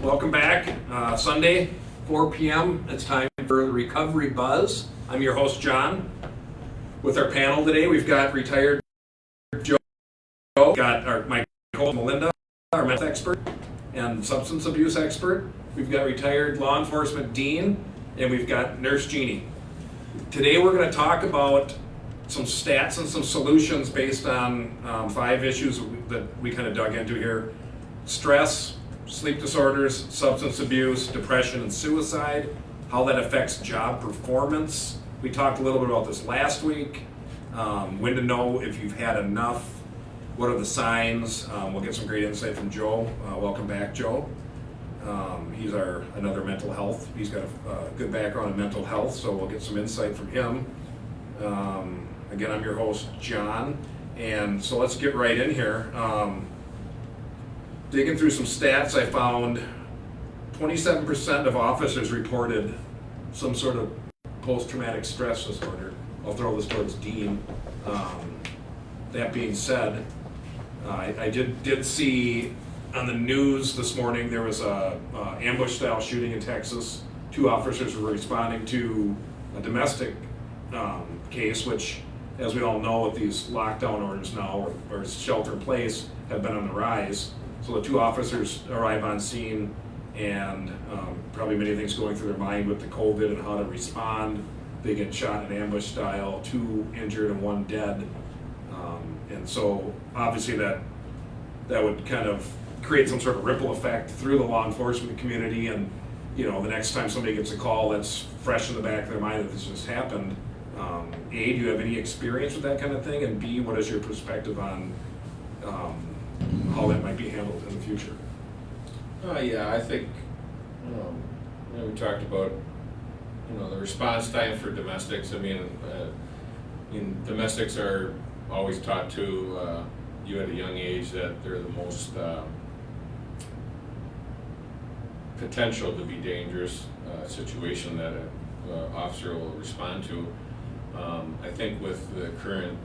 Welcome back. Sunday, 4 p.m. It's time for the Recovery Buzz. I'm your host, John. With our panel today, we've got retired Joe, got my co-host Melinda, our mental expert and substance abuse expert. We've got retired law enforcement Dean, and we've got Nurse Jeannie. Today we're going to talk about some stats and some solutions based on 5 issues that we kind of dug into here. Stress, sleep disorders, substance abuse, depression, and suicide, how that affects job performance. We talked a little bit about this last week. When to know if you've had enough, what are the signs. We'll get some great insight from Joe. Welcome back, Joe. He's another mental health. He's got a good background in mental health, so we'll get some insight from him. Again, I'm your host, John, and so let's get right in here. Digging through some stats, I found 27% of officers reported some sort of post-traumatic stress disorder. I'll throw this towards Dean. That being said, I did see on the news this morning there was a ambush-style shooting in Texas. 2 officers were responding to a domestic case, which, as we all know, with these lockdown orders now or shelter-in-place, have been on the rise. So the 2 officers arrive on scene, and probably many things going through their mind with the COVID and how to respond. They get shot in ambush style, 2 injured and 1 dead. And so obviously that would kind of create some sort of ripple effect through the law enforcement community, and the next time somebody gets a call that's fresh in the back of their mind that this just happened. A, do you have any experience with that kind of thing? And B, what is your perspective on how that might be handled in the future? Yeah, I think we talked about the response time for domestics. I mean, domestics are always taught to you at a young age that they're the most potential to be dangerous situation that an officer will respond to. I think with the current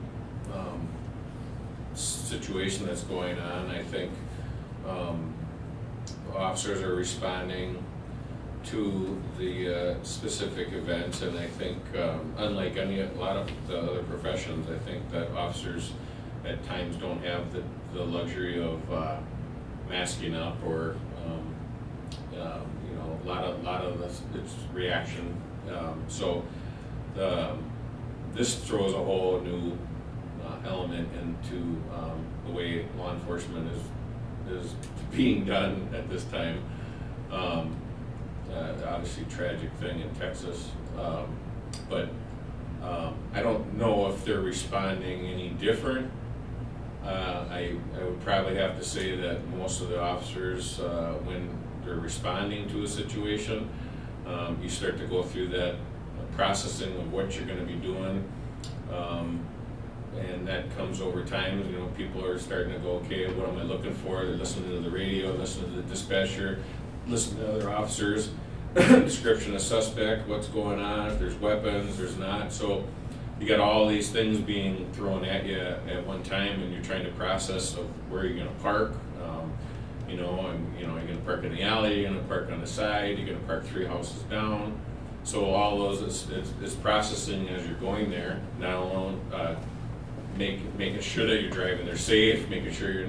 situation that's going on, I think officers are responding to the specific events, and I think unlike a lot of the other professions, I think that officers at times don't have the luxury of masking up or a lot of it's reaction. So this throws a whole new element into the way law enforcement is being done at this time. Obviously tragic thing in Texas, but I don't know if they're responding any different. I would probably have to say that most of the officers, when they're responding to a situation, you start to go through that processing of what you're going to be doing, and that comes over time. People are starting to go, okay, what am I looking for? They're listening to the radio, listening to the dispatcher, listening to other officers, description of suspect, what's going on, if there's weapons, there's not. So you got all these things being thrown at you at one time, and you're trying to process of where you're going to park. You're going to park in the alley, you're going to park on the side, you're going to park 3 houses down. So all those is processing as you're going there. Not alone making sure that you're driving there safe, making sure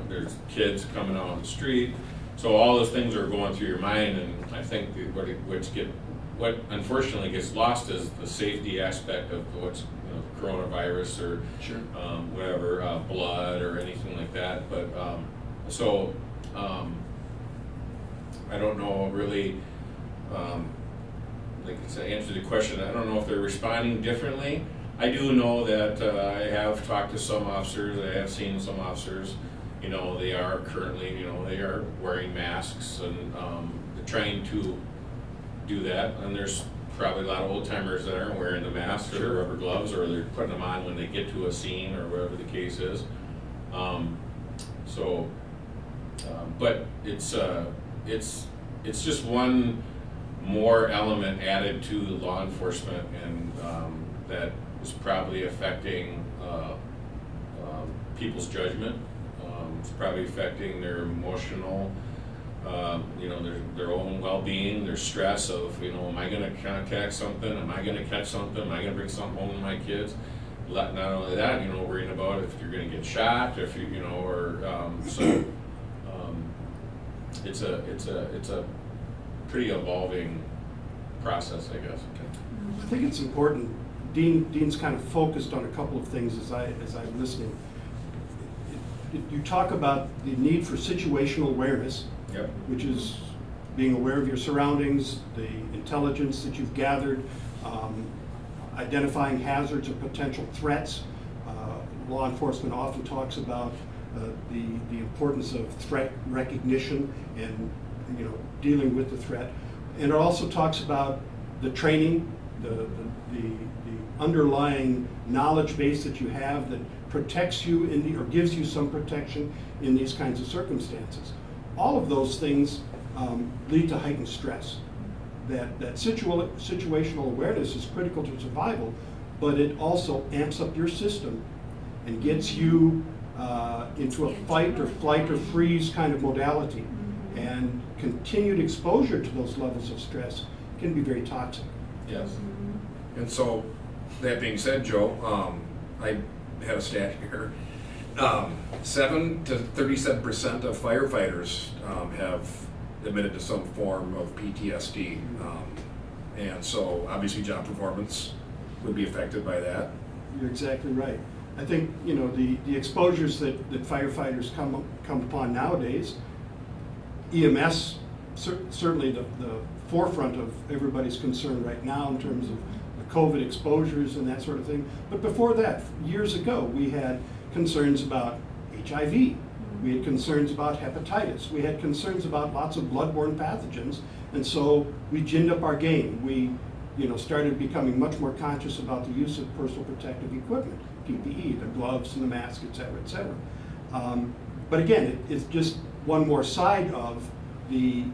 there's kids coming out on the street. So all those things are going through your mind, and I think what unfortunately gets lost is the safety aspect of what's coronavirus or Sure. Whatever, blood or anything like that. But I don't know really. Like I said, answer the question. I don't know if they're responding differently. I do know that I have talked to some officers. I have seen some officers. They are currently, they are wearing masks, and they're trying to do that. And there's probably a lot of old timers that aren't wearing the masks or the rubber gloves, or they're putting them on when they get to a scene or whatever the case is. But it's just one more element added to law enforcement, and that is probably affecting people's judgment. It's probably affecting their emotional their own well-being, their stress of, am I gonna contact something, am I gonna catch something, am I gonna bring something home to my kids? Not only that, worrying about if you're gonna get shot, if it's a pretty evolving process, I guess. I think it's important. Dean's kind of focused on a couple of things as I'm listening. You talk about the need for situational awareness, Yep. which is being aware of your surroundings, the intelligence that you've gathered, identifying hazards or potential threats. Law enforcement often talks about the importance of threat recognition and dealing with the threat, and it also talks about the training, the underlying knowledge base that you have that protects you or gives you some protection in these kinds of circumstances. All of those things lead to heightened stress. That situational awareness is critical to survival, but it also amps up your system and gets you into a fight or flight or freeze kind of modality. And continued exposure to those levels of stress can be very toxic. Yes. And so, that being said, Joe, I had a stat here. 7 to 37% of firefighters have admitted to some form of PTSD. And so, obviously, job performance would be affected by that. You're exactly right. I think the exposures that firefighters come upon nowadays, EMS certainly the forefront of everybody's concern right now in terms of the COVID exposures and that sort of thing. But before that, years ago, we had concerns about HIV. We had concerns about hepatitis. We had concerns about lots of bloodborne pathogens, and so we ginned up our game. We started becoming much more conscious about the use of personal protective equipment, PPE, the gloves and the mask, et cetera, et cetera. But again, it's just one more side of the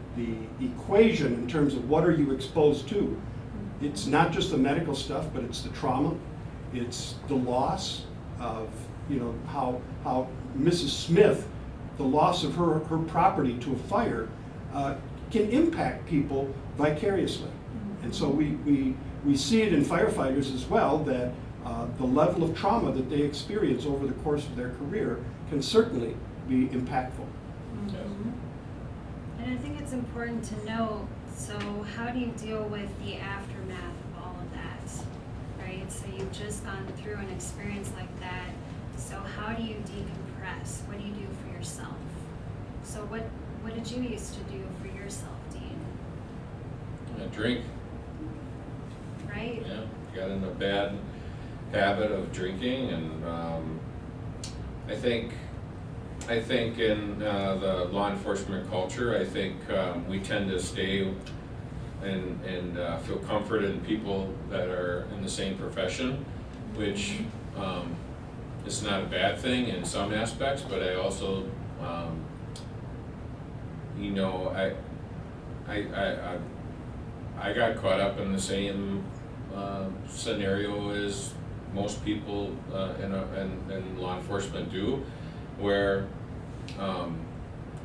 equation in terms of what are you exposed to. It's not just the medical stuff, but it's the trauma, it's the loss of how Mrs. Smith, the loss of her property to a fire can impact people vicariously. And so we see it in firefighters as well, that the level of trauma that they experience over the course of their career can certainly be impactful. And I think it's important to know, so how do you deal with the aftermath of all of that, right? So you've just gone through an experience like that. So how do you decompress? What do you do for yourself? So what did you used to do for yourself, Dean? Drink. Right? Yeah, got in a bad habit of drinking, and I think in the law enforcement culture, I think we tend to stay and feel comfort in people that are in the same profession, which is not a bad thing in some aspects, but I also, I got caught up in the same scenario as most people in law enforcement do, where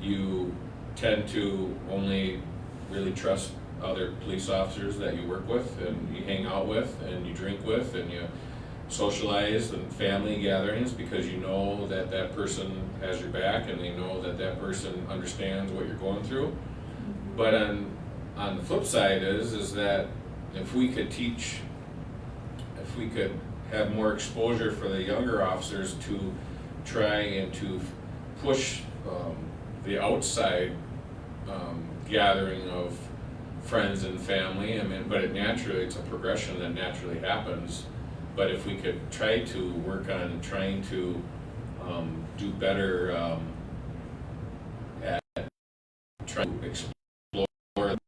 you tend to only really trust other police officers that you work with and you hang out with and you drink with and you socialize and family gatherings, because you know that person has your back and they know that person understands what you're going through. But on the flip side is that if we could have more exposure for the younger officers to try and to push the outside gathering of friends and family. But it's a progression that naturally happens. But if we could try to work on trying to do better at trying to explore with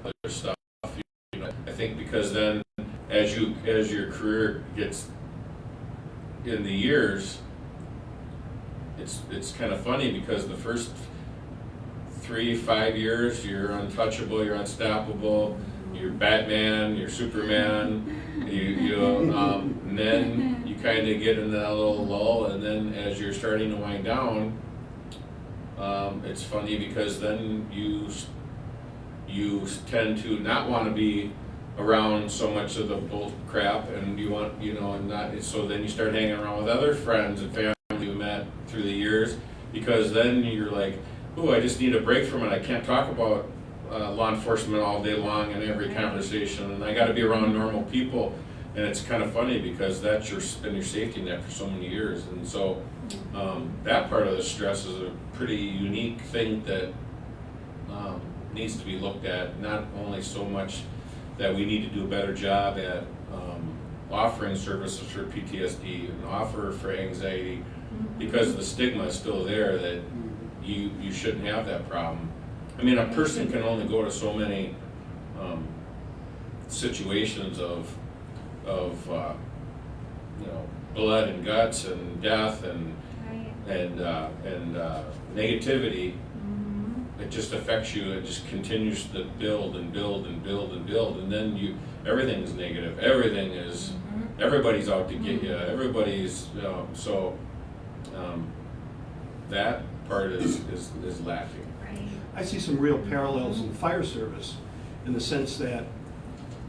other stuff, I think, because then as your career gets in the years, it's kind of funny, because the first 3-5 years you're untouchable, you're unstoppable, you're Batman, you're Superman, and then you kind of get in that little lull, and then as you're starting to wind down, It's funny because then you tend to not want to be around so much of the bull crap, and you want, and not, so then you start hanging around with other friends and family you met through the years, because then you're like, oh, I just need a break from it. I can't talk about law enforcement all day long in every conversation, and I got to be around normal people. And it's kind of funny because that's been your safety net for so many years, and so that part of the stress is a pretty unique thing that needs to be looked at. Not only so much that we need to do a better job at offering services for PTSD and offer for anxiety, because the stigma is still there that you shouldn't have that problem. I mean, a person can only go to so many situations of blood and guts and death and negativity. It just affects you. It just continues to build and build and build and build, and then everything is negative. Everything is everybody's out to get you. Everybody's that part is lacking. I see some real parallels in the fire service, in the sense that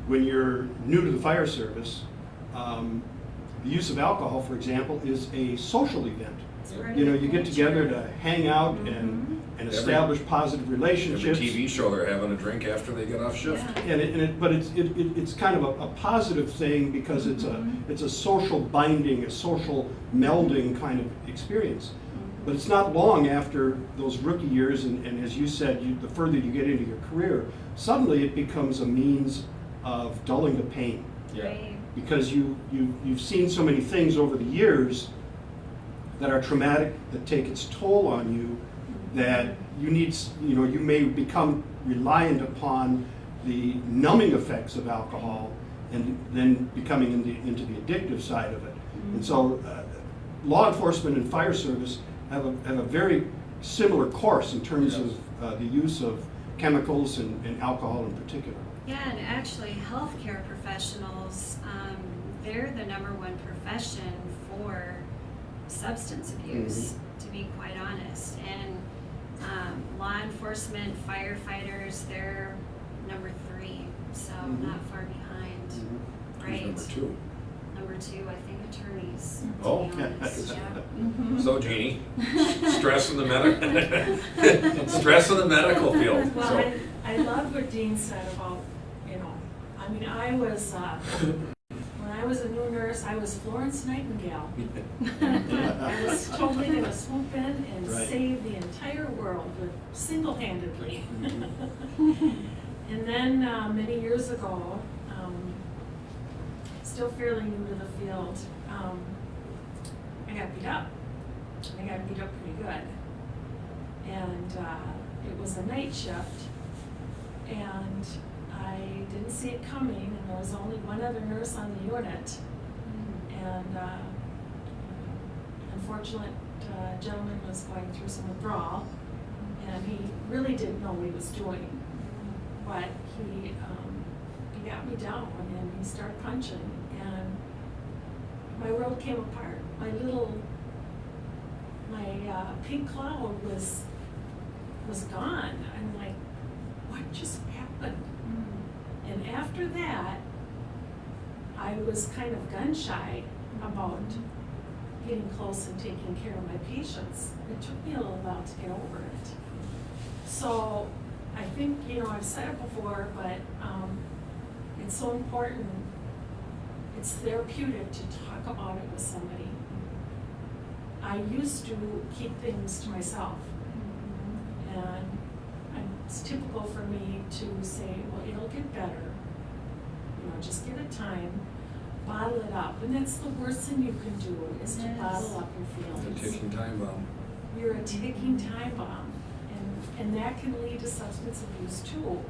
when you're new to the fire service, the use of alcohol, for example, is a social event. You get together to hang out and establish positive Every relationships. TV show, they're having a drink after they get off shift. But it's kind of a positive thing, because it's a social binding, a social melding kind of experience. But it's not long after those rookie years, and as you said, the further you get into your career, suddenly it becomes a means of dulling the pain. Yeah. Because you've seen so many things over the years that are traumatic, that take its toll on you, that you may become reliant upon the numbing effects of alcohol, and then becoming into the addictive side of it. And so law enforcement and fire service have a very similar course in terms of the use of chemicals and alcohol in particular. Yeah, and actually healthcare professionals, they're the #1 profession for substance abuse, to be quite honest. And law enforcement, firefighters, they're #3, so not far behind. Right? Who's #2? #2, I think attorneys, to Oh. be honest. Yeah. So Jeannie, stress in the medical field. Well, So, I love what Dean said about, I mean, I was, when I was a new nurse, I was Florence Nightingale. I was totally gonna swoop in and Right. save the entire world single-handedly. And then, many years ago, still fairly new to the field, I got beat up. And I got beat up pretty good. And it was a night shift, and I didn't see it coming, and there was only one other nurse on the unit. And unfortunate gentleman was going through some withdrawal, and he really didn't know what he was doing. But he got me down, and he started punching, and my world came apart. My pink cloud was gone. I'm like, what just happened? And after that, I was kind of gun shy about getting close and taking care of my patients. It took me a little while to get over it. So I think, I've said it before, but it's so important. It's therapeutic to talk about it with somebody. I used to keep things to myself. And it's typical for me to say, well, it'll get better. Just give it time, bottle it up. And that's the worst thing you can do, is to bottle up your the feelings. ticking time bomb. You're a ticking time bomb. And that can lead to substance abuse too.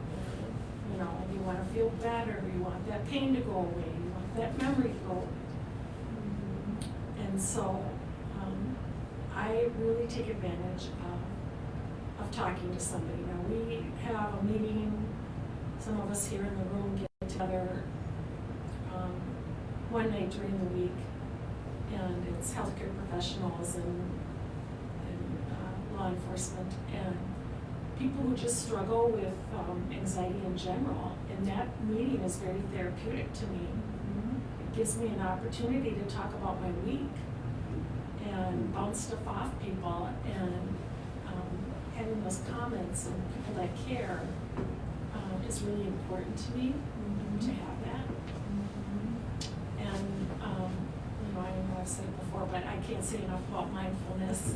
You want to feel better, you want that pain to go away, you want that memory to go. And so I really take advantage of talking to somebody. Now, we have a meeting, some of us here in the room get together one night during the week, and it's healthcare professionals and law law enforcement and people who just struggle with anxiety in general. And that meeting is very therapeutic to me. It gives me an opportunity to talk about my week and bounce stuff off people, and having those comments and people that care is really important to me to have that. And I know I've said it before, but I can't say enough about mindfulness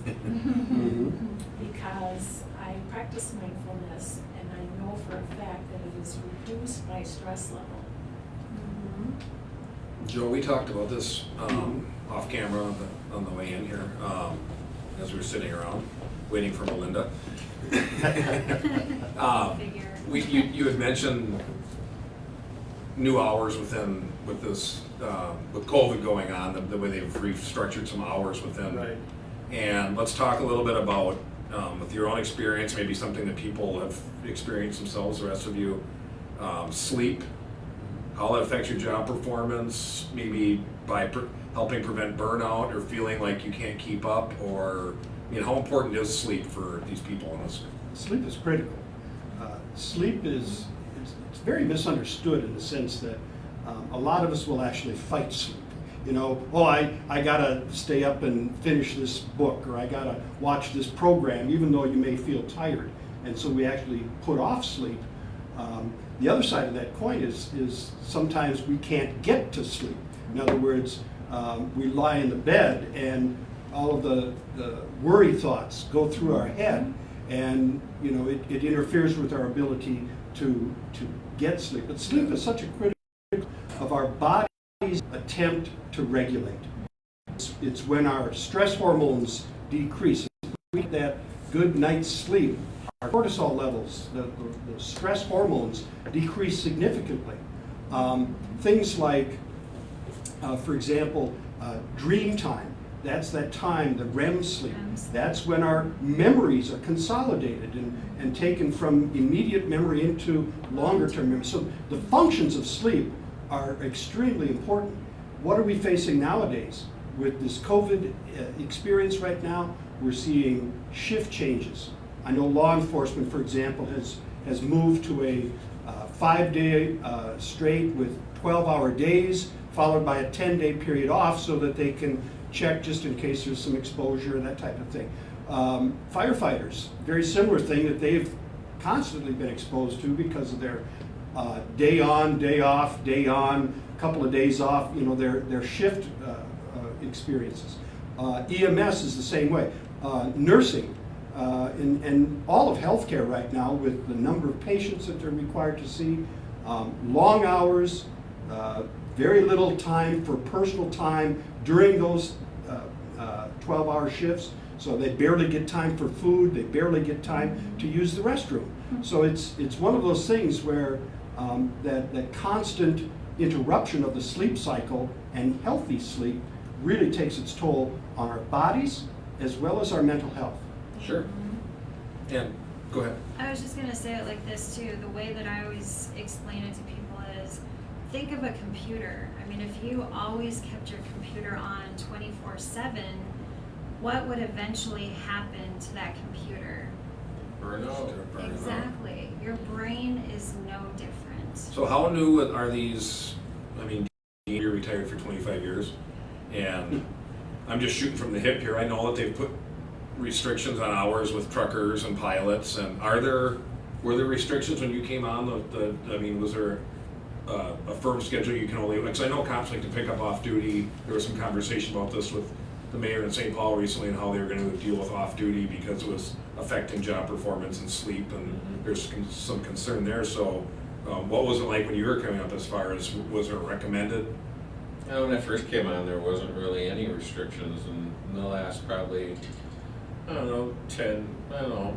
because I practice mindfulness and I know for a fact that it has reduced my stress level. Joe, we talked about this off camera on the way in here, as we were sitting around waiting for Melinda. Figure. You had mentioned new hours with COVID going on, the way they've restructured some hours within. Right. And let's talk a little bit about, with your own experience, maybe something that people have experienced themselves, the rest of you, sleep, how that affects your job performance, maybe by helping prevent burnout or feeling like you can't keep up, or, how important is sleep for these people in this? Sleep is critical. Sleep is it's very misunderstood in the sense that a lot of us will actually fight sleep. I gotta stay up and finish this book, or I gotta watch this program, even though you may feel tired. And so we actually put off sleep. The other side of that coin is sometimes we can't get to sleep. In other words, we lie in the bed and all of the worry thoughts go through our head, and it interferes with our ability to get sleep. But sleep is such a critical of our body's attempt to regulate. It's when our stress hormones decrease. If we get that good night's sleep, our cortisol levels, the stress hormones decrease significantly. Things like, for example, dream time. That's that time, the REM sleep. That's when our memories are consolidated and taken from immediate memory into longer term memory. So the functions of sleep are extremely important. What are we facing nowadays? With this COVID experience right now, we're seeing shift changes. I know law enforcement, for example, has moved to a 5-day straight with 12-hour days, followed by a 10-day period off so that they can check just in case there's some exposure and that type of thing. Firefighters, very similar thing that they've constantly been exposed to because of their day on, day off, day on, couple of days off, their shift experiences. EMS is the same way. Nursing, and all of healthcare right now with the number of patients that they're required to see, long hours, very little time for personal time during those 12-hour shifts. So they barely get time for food, they barely get time to use the restroom. So it's one of those things where that constant interruption of the sleep cycle and healthy sleep really takes its toll on our bodies as well as our mental health. Sure. And go ahead. I was just gonna say it like this too. The way that I always explain it to people is, think of a computer. I mean, if you always kept your computer on 24/7, what would eventually happen to that computer? Burnout. Exactly. Your brain is no different. So how new are these? You're retired for 25 years, and I'm just shooting from the hip here. I know that they've put restrictions on hours with truckers and pilots, and were there restrictions when you came on? Was there a firm schedule you can only? Because I know cops like to pick up off duty. There was some conversation about this with the mayor in St. Paul recently, and how they were going to deal with off duty because it was affecting job performance and sleep, and there's some concern there. So, what was it like when you were coming up? As far as was there recommended? When I first came on, there wasn't really any restrictions, and in the last probably,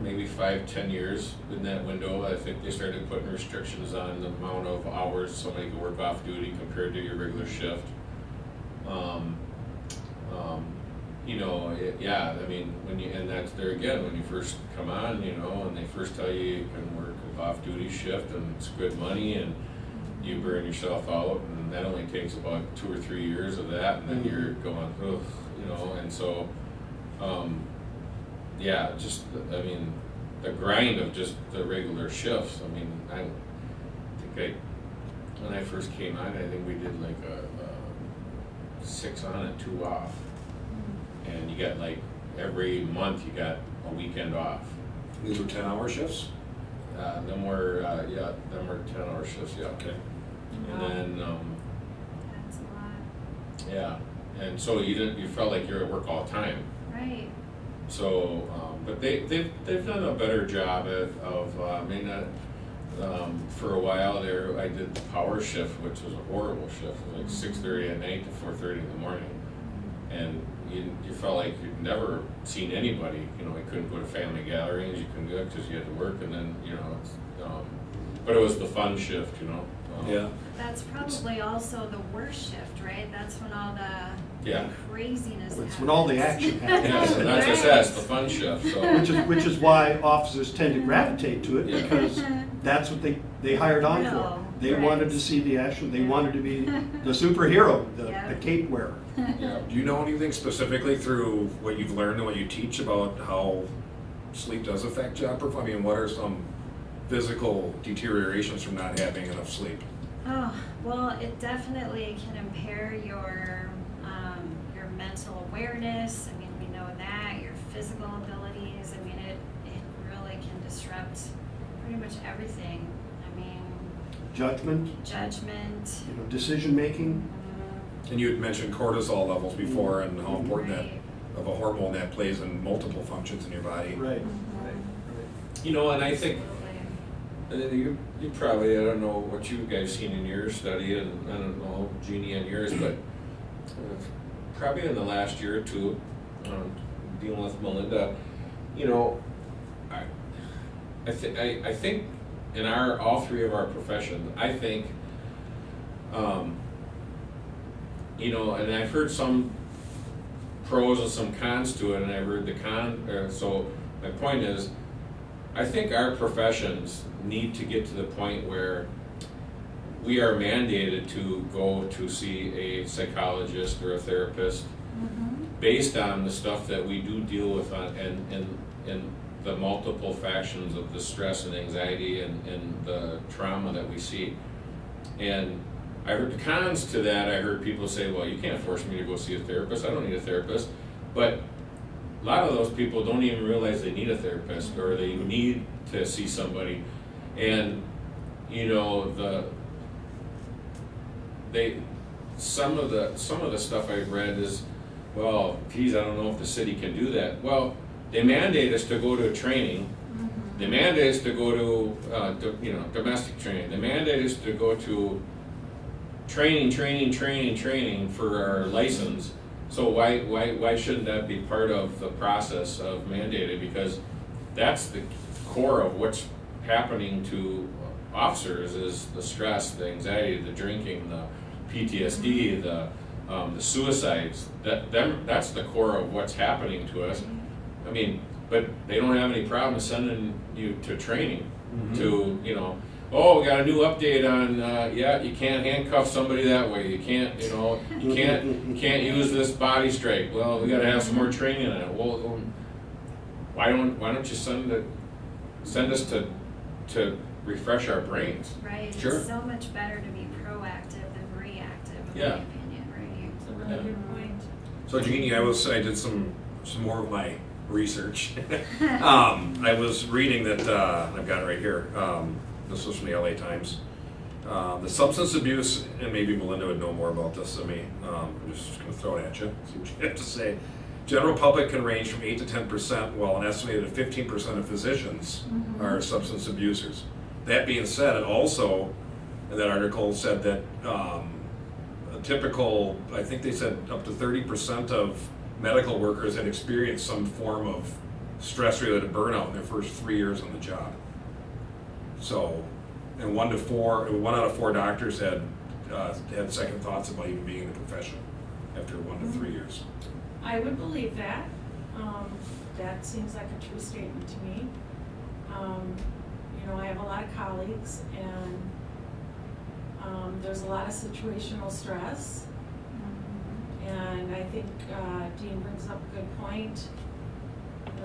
maybe 5-10 years in that window, I think they started putting restrictions on the amount of hours somebody could work off duty compared to your regular shift. That's there again, when you first come on, and they first tell you can work an off duty shift and it's good money and you burn yourself out, and that only takes about 2 or 3 years of that, and then you're going, ugh, and so yeah, just, I mean, the grind of just the regular shifts, I mean, I think when I first came on, I think we did like a 6 on and 2 off. And you got like, every month you got a weekend off. These were 10-hour shifts? Them were 10-hour shifts, yeah. Okay. And then, That's a lot. yeah, and so you felt like you're at work all the time. Right. So, but they've done a better job for a while there, I did the power shift, which was a horrible shift, like 6:30 at night to 4:30 in the morning. And you felt like you'd never seen anybody, you couldn't go to family gatherings, you couldn't do it because you had to work, and then, but it was the fun shift, Yeah. That's probably also the worst shift, right? That's when all Yeah. the craziness happens. It's when all the action happens. Yeah, so that's what I said, it's the fun shift, so. Which is why officers tend to gravitate to it, Yeah. because that's what they hired on for. Real, They right. wanted to see the action, they Yeah. wanted to be the superhero, the Yeah. cape wearer. Yeah. Do you know anything specifically through what you've learned and what you teach about how sleep does affect job performance? I mean, what are some physical deteriorations from not having enough sleep? Oh, well, it definitely can impair your mental awareness. I mean, we know that, your physical abilities. I mean, it really can disrupt pretty much everything. I mean, Judgment, judgment. decision-making. And you had mentioned cortisol levels before and how important Right. that, of a hormone that plays in multiple functions in your body. Right, Mhm. right. And I think, Absolutely. you probably, I don't know what you guys seen in your study, and I don't know, Jeannie, and yours, but probably in the last year or two, dealing with Melinda, I think in all three of our professions, I think, and I've heard some pros and some cons to it, and I've heard so my point is, I think our professions need to get to the point where we are mandated to go to see a psychologist or a therapist Mhm. based on the stuff that we do deal with in the multiple factions of the stress and anxiety and the trauma that we see. And I heard the cons to that. I heard people say, well, you can't force me to go see a therapist. I don't need a therapist. But a lot of those people don't even realize they need a therapist or they need to see somebody. And, some of the stuff I've read is, well, geez, I don't know if the city can do that. Well, they mandate us to go to a training. Mhm. They mandate us to go to, domestic training. They mandate us to go to training for our license. So why shouldn't that be part of the process of mandated? Because that's the core of what's happening to officers is the stress, the anxiety, the drinking, the PTSD, the suicides. That's the core of what's happening to us. I mean, but they don't have any problem sending you to training to, oh, we got a new update on, you can't handcuff somebody that way. You can't, you can't use this body strike. Well, we got to have some more training on it. Well, why don't you send us to refresh our brains? Right. Sure. It's so much better to be proactive than reactive, in Yeah. my opinion, right? It's a really good point. So Jeannie, I did some more of my research. I was reading that, I've got it right here, this was from the LA Times. The substance abuse, and maybe Melinda would know more about this than me, I'm just gonna throw it at you, see what you have to say. General public can range from 8 to 10%, while an estimated 15% of physicians are substance abusers. That being said, it also, in that article, said that a typical, I think they said up to 30% of medical workers had experienced some form of stress-related burnout in their first 3 years on the job. So, and 1 out of 4 doctors had second thoughts about even being in the profession after 1 to 3 years. I would believe that. That seems like a true statement to me. I have a lot of colleagues and there's a lot of situational stress. And I think Dean brings up a good point.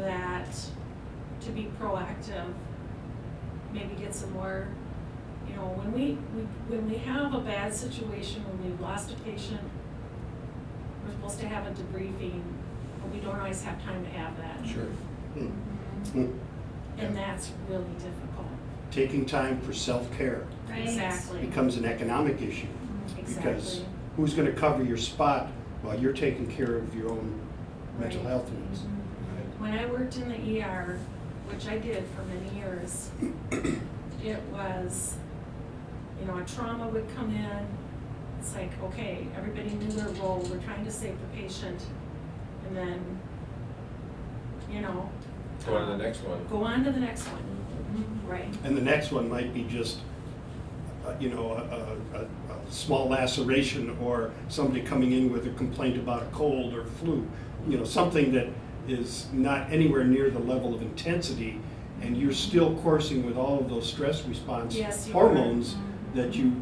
that to be proactive, maybe get some more, you know, when we have a bad situation, when we've lost a patient, we're supposed to have a debriefing, but we don't always have time to have that. Sure. And that's really difficult. Taking time for self-care Right. Exactly. becomes an economic issue. Because Exactly. who's gonna cover your spot while you're taking care of your own mental Right. health needs? When I worked in the ER, which I did for many years, it was, you know, a trauma would come in. It's like, okay, everybody knew their role, we're trying to save the patient. And then, you know. Go on to the next one. Go on to the next one. Right. And the next one might be just, you know, a small laceration, or somebody coming in with a complaint about a cold or flu. You know, something that is not anywhere near the level of intensity, and you're still coursing with all of those stress response Yes, you hormones are. that you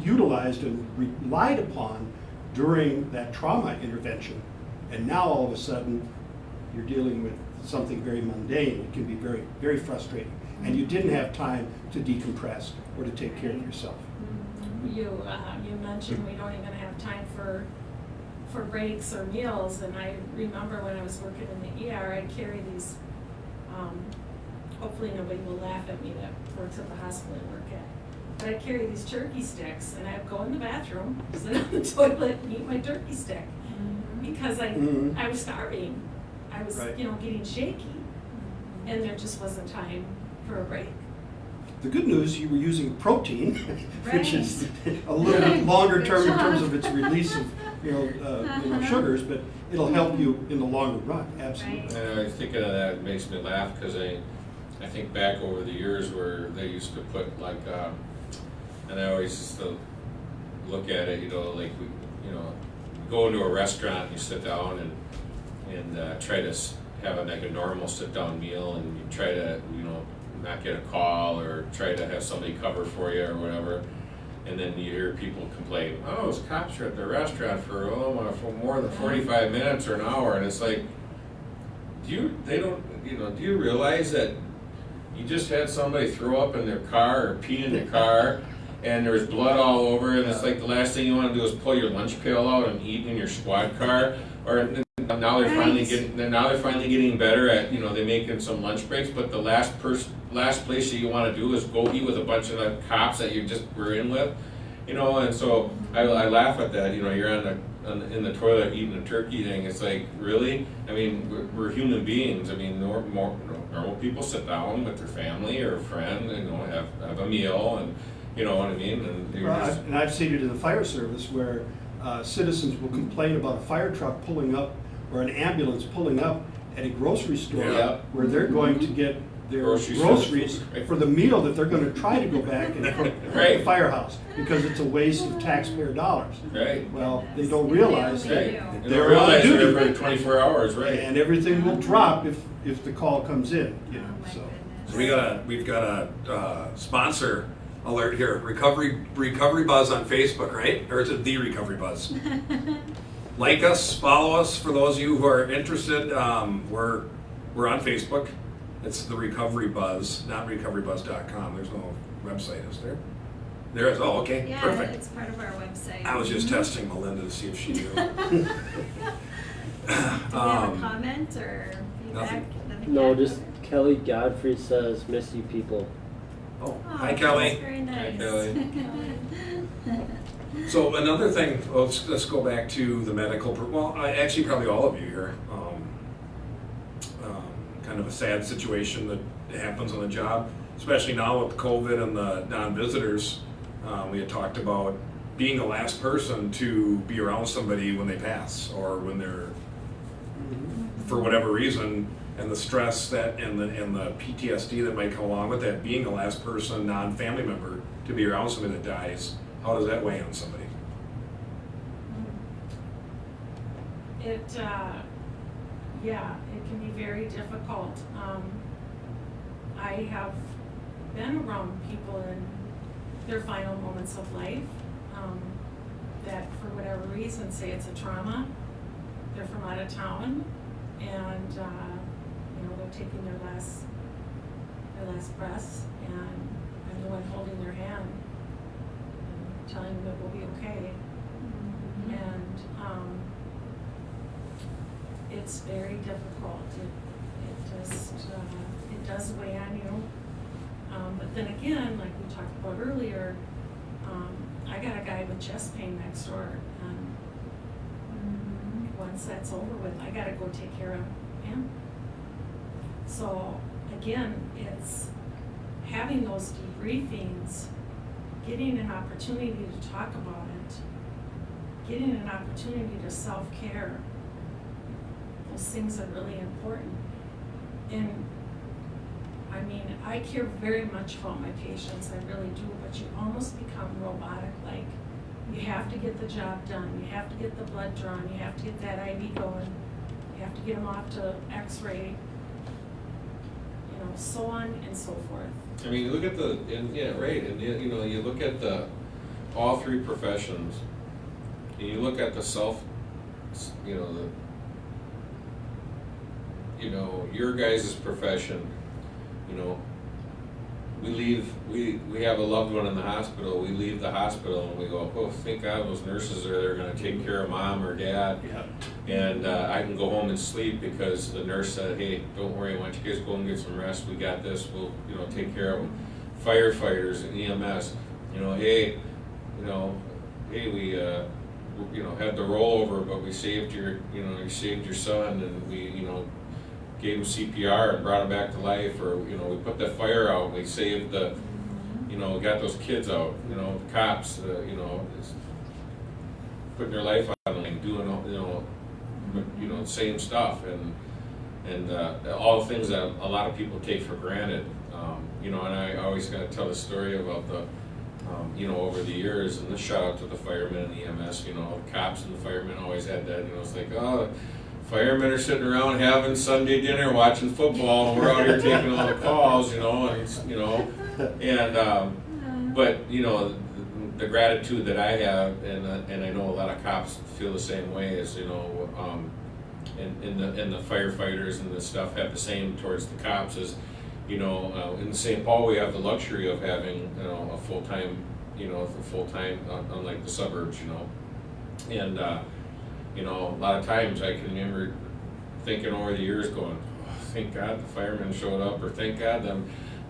utilized and relied upon during that trauma intervention. And now all of a sudden, you're dealing with something very mundane. It can be very, very frustrating. And you didn't have time to decompress or to take care of yourself. You mentioned we don't even have time for breaks or meals, and I remember when I was working in the ER, I'd carry these, hopefully nobody will laugh at me that works at the hospital I work at, but I'd carry these turkey sticks, and I'd go in the bathroom, sit on the toilet, and eat my turkey stick, because I was starving. I was, Right. you know, getting shaky, and there just wasn't time for a break. The good news, you were using protein, which is a little bit longer term in terms of its release of, sugars, but it'll help you in the longer run, absolutely. And I was thinking of that, it makes me laugh, because I think back over the years where they used to put like, and I always used to look at it, you know, like we, you know, go into a restaurant and you sit down and try to have like a normal sit-down meal, and you try to, you know, not get a call or try to have somebody cover for you or whatever. And then you hear people complain, oh, those cops are at the restaurant for more than 45 minutes or an hour. And it's like, do you realize that you just had somebody throw up in their car or pee in their car, and there's blood all over, and it's like the last thing you want to do is pull your lunch pail out and eat in your squad car? Or now they're finally getting better at, you know, they're making some lunch breaks, but the last place that you want to do is go eat with a bunch of the cops that you just were in with, you know. And so I laugh at that. You know, you're in the toilet eating a turkey thing. It's like, really? I mean, we're human beings. I mean, normal people sit down with their family or a friend, you know, have a meal, and you know what I mean. And I've seen it in the fire service where citizens will complain about a fire truck pulling up or an ambulance pulling up at a grocery store where they're going to get their groceries for the meal that they're going to try to go back and cook at the firehouse, because it's a waste of taxpayer dollars. Right. Well, they don't realize Right. that And they're on realize duty. they're every 24 hours, right? And everything will drop if the call comes in, you know, Oh my so. goodness. So we've got a sponsor alert here. Recovery Buzz on Facebook, right? Or is it the Recovery Buzz? Like us, follow us. For those of you who are interested, we're on Facebook. It's the Recovery Buzz, not recoverybuzz.com. There's no website, is there? There is. Oh, okay, Yeah, perfect. it's part of our website. I was just testing Melinda to see if she knew. Do we have a comment or feedback? nothing. No, yet? just Kelly Godfrey says, miss you people. Oh, Oh, hi that's Kelly. very nice. Kelly. So another thing, let's go back to the medical, actually probably all of you here. Kind of a sad situation that happens on the job, especially now with COVID and the non-visitors. We had talked about being the last person to be around somebody when they pass, or when they're, for whatever reason, and the stress that and the PTSD that might come along with that, being the last person, non-family member, to be around somebody that dies. How does that weigh on somebody? It can be very difficult. I have been around people in their final moments of life that, for whatever reason, say it's a trauma, they're from out of town, and you know, taking their last breaths, and I'm the one holding their hand and telling them it will be okay. And it's very difficult. It does weigh on you. But then again, like we talked about earlier, I got a guy with chest pain next door, and once that's over with, I gotta go take care of him. So again, it's having those debriefings, getting an opportunity to talk about it, getting an opportunity to self-care. Those things are really important. And I mean, I care very much about my patients, I really do, but you almost become robotic, like you have to get the job done, you have to get the blood drawn, you have to get that IV going, you have to get them off to x-ray, you know, so on and so forth. I mean, you look at you look at all three professions, and you look at your guys' profession, we have a loved one in the hospital, we leave the hospital and we go, oh, thank God those nurses are there gonna take care of mom or dad. Yeah. And I can go home and sleep because the nurse said, hey, don't worry, why don't you guys go and get some rest, we got this, we'll, take care of them. Firefighters and EMS, hey, we, had the rollover, but we saved you saved your son, and we, gave him CPR and brought him back to life, or, we put that fire out, we saved the, got those kids out, the cops, it's putting their life on the line, doing, same stuff, and all the things that a lot of people take for granted, and I always gotta tell the story about the, over the years, and this shout out to the firemen and the EMS, the cops and the firemen always had that, it's like, oh, firemen are sitting around having Sunday dinner, watching football, and we're out here taking all the calls, but the gratitude that I have, and I know a lot of cops feel the same way, is and the firefighters and the stuff have the same towards the cops, is in St. Paul we have the luxury of having a full-time, unlike the suburbs, and a lot of times I can remember thinking over the years going, oh, thank God the firemen showed up, or thank God the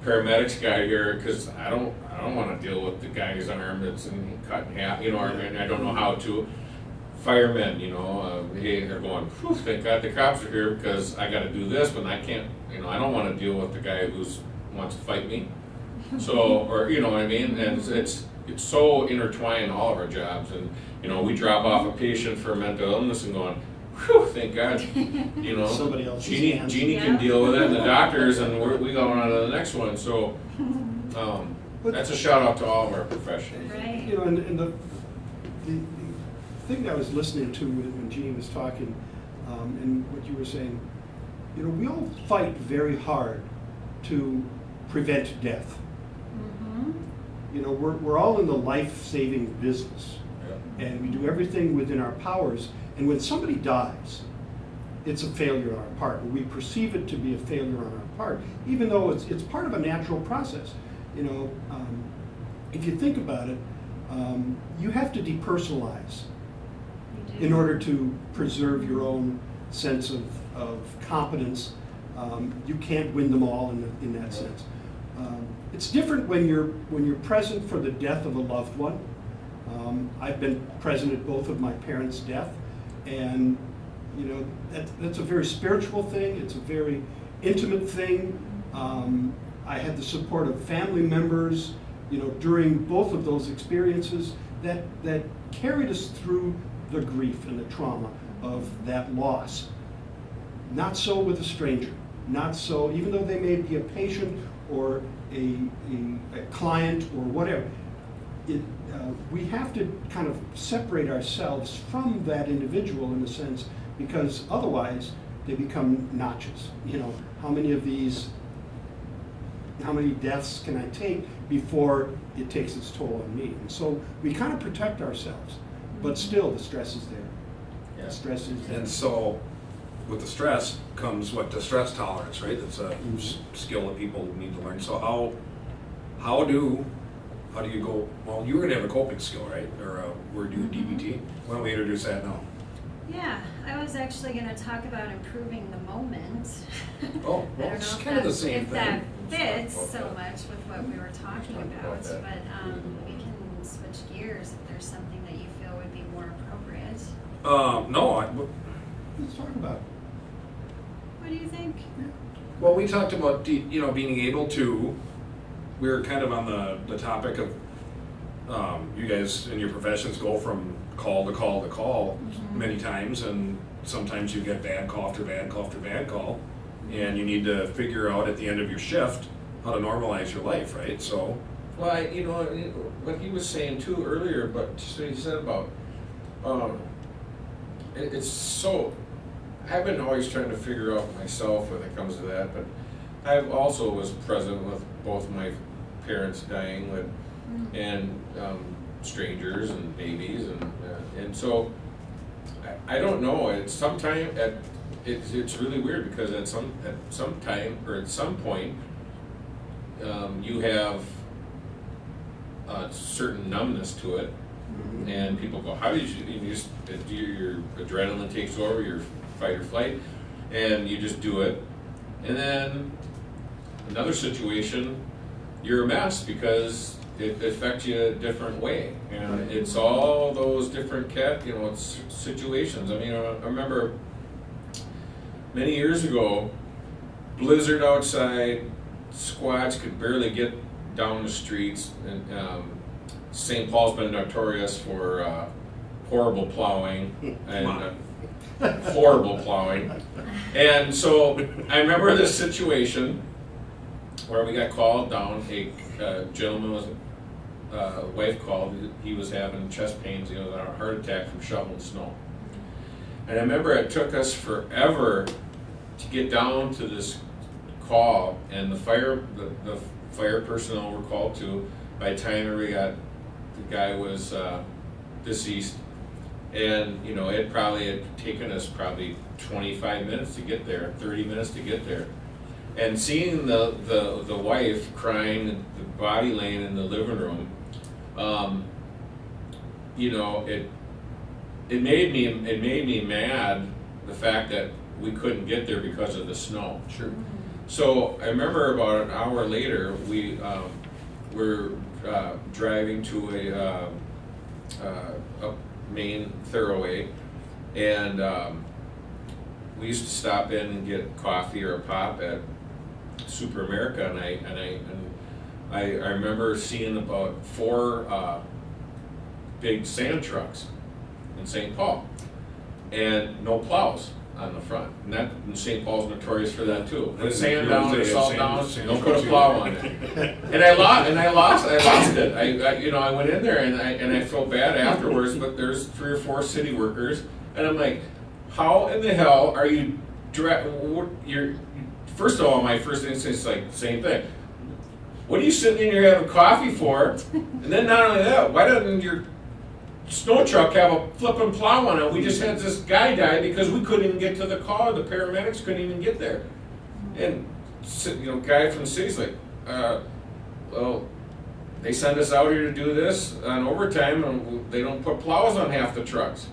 paramedics got here, because I don't want to deal with the guy's arm that's cut in half, I don't know how to. Firemen, hey, they're going, whew, thank God the cops are here, because I got to do this, but I can't, I don't want to deal with the guy who wants to fight me. So, or what I mean, and it's so intertwined, all of our jobs, and we drop off a patient for mental illness and going, whew, thank God, Somebody else's Jeannie hands. can deal with it, and the doctors, and we go on to the next one. So that's a shout out to all of our professions. Right. And the thing that I was listening to when Jeannie was talking, and what you were saying, we all fight very hard to prevent death. We're all in the life-saving business, and we do everything within our powers. And when somebody dies, it's a failure on our part. We perceive it to be a failure on our part, even though it's part of a natural process. If you think about it, you have to depersonalize in order to preserve your own sense of competence. You can't win them all in that sense. It's different when you're present for the death of a loved one. I've been present at both of my parents' death, and that's a very spiritual thing. It's a very intimate thing. I had the support of family members, during both of those experiences that carried us through the grief and the trauma of that loss. Not so with a stranger. Not so, even though they may be a patient or a client or whatever. We have to kind of separate ourselves from that individual in a sense, because otherwise they become notches. How many deaths can I take before it takes its toll on me? And so we kind of protect ourselves, but still the stress is there. Yeah. The stress is there. And so, with the stress comes what, the stress tolerance, right? That's a skill that people need to learn. So how do you go, well, you're gonna have a coping skill, right? Or a word do DBT? Why don't we introduce that now? Yeah, I was actually gonna talk about improving the moment. Oh, I well, don't it's know if kind of the that- same if that thing. fits Let's talk so about that. much with what we were talking Talk about about, that. but, we can switch gears if there's something that you feel would be more appropriate. No, Let's talk about it. What do you think? well, we talked about, being able to, we were kind of on the topic of, you guys in your professions go from call to call to call many times, and sometimes you get bad call after bad call after bad call, and you need to figure out at the end of your shift how to normalize your life, right? So, Well, what he was saying too earlier, but just what he said about, it's so, I've been always trying to figure out myself when it comes to that, but I also was present with both my parents dying with, and strangers and babies, and so I don't know. It's sometime it's really weird because at some time or at some point you have a certain numbness to it, and people go, "How did you just your adrenaline takes over your fight or flight, and you just do it," and then another situation, you're a mess because it affects you a different way, and it's all those different situations. I mean, I remember many years ago, blizzard outside, squads could barely get down the streets, and St. Paul's been notorious for horrible plowing and horrible plowing, and so I remember this situation where we got called down. A gentleman was wife called. He was having chest pains. He was on a heart attack from shoveling snow. And I remember it took us forever to get down to this call, and the fire personnel were called to. By the time we got, the guy was deceased, and it probably had taken us probably 25 minutes to get there, 30 minutes to get there. And seeing the wife crying, the body laying in the living room, it made me mad, the fact that we couldn't get there because of the snow. sure. So I remember about an hour later, we were driving to a main thoroughway, and we used to stop in and get coffee or a pop at Super America, and I remember seeing about 4 big sand trucks in St. Paul, and no plows on the front. And St. Paul's notorious for that too. Put sand down or salt down, don't put a plow on it. And I lost it. I went in there and I felt bad afterwards. But there's 3 or 4 city workers, and I'm like, how in the hell are you? First of all, my first instinct is like same thing. What are you sitting in here having coffee for? And then not only that, why doesn't your snow truck have a flipping plow on it? We just had this guy die because we couldn't even get to the car. The paramedics couldn't even get there. And guy from the city's like, well, they send us out here to do this on overtime, and they don't put plows on half the trucks.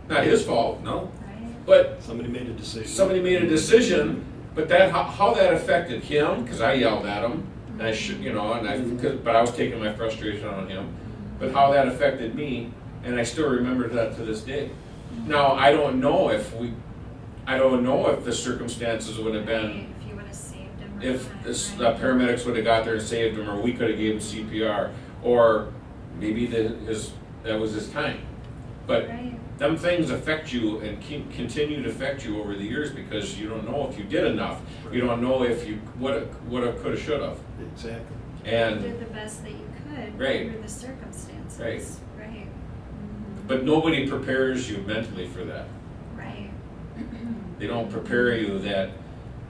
Not his fault, No? Right? but Somebody made a decision. somebody made a decision. But how that affected him, because I yelled at him, and I should, but I was taking my frustration on him. But how that affected me, and I still remember that to this day. Now I don't know if the circumstances would have been, If you would have saved him. or if not, the right? paramedics would have got there and saved him, or we could have gave him CPR, or maybe that was his time. But Right. them things affect you and continue to affect you over the years because you don't know if you did enough. You don't know if you woulda, coulda, shoulda. Exactly. You And did the best that you could Right. under the circumstances. Right. Right. but nobody prepares you mentally for that. Right. They don't prepare you that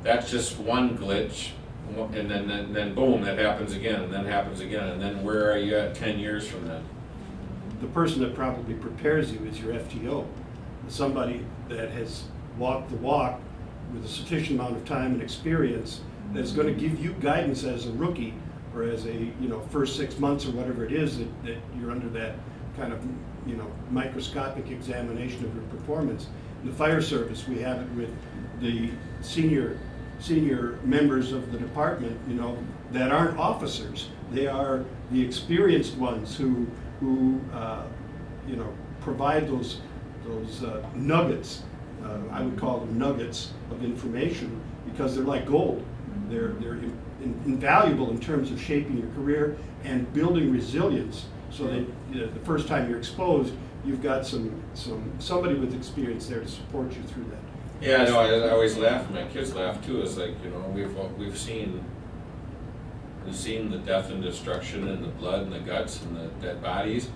that's just one glitch, and then boom, that happens again, and then happens again, and then where are you at 10 years from then? The person that probably prepares you is your FTO, somebody that has walked the walk with a sufficient amount of time and experience that's going to give you guidance as a rookie or as a, you know, first 6 months or whatever it is that you're under that kind of, you know, microscopic examination of your performance. In the fire service, we have it with the senior members of the department, you know, that aren't officers. They are the experienced ones who you know, provide those nuggets. I would call them nuggets of information because they're like gold. They're invaluable in terms of shaping your career and building resilience. So that, you know, the first time you're exposed, you've got somebody with experience there to support you through that. Yeah, I know, I always laugh, my kids laugh too, it's like, you know, we've seen the death and destruction and the blood and the guts and the dead bodies.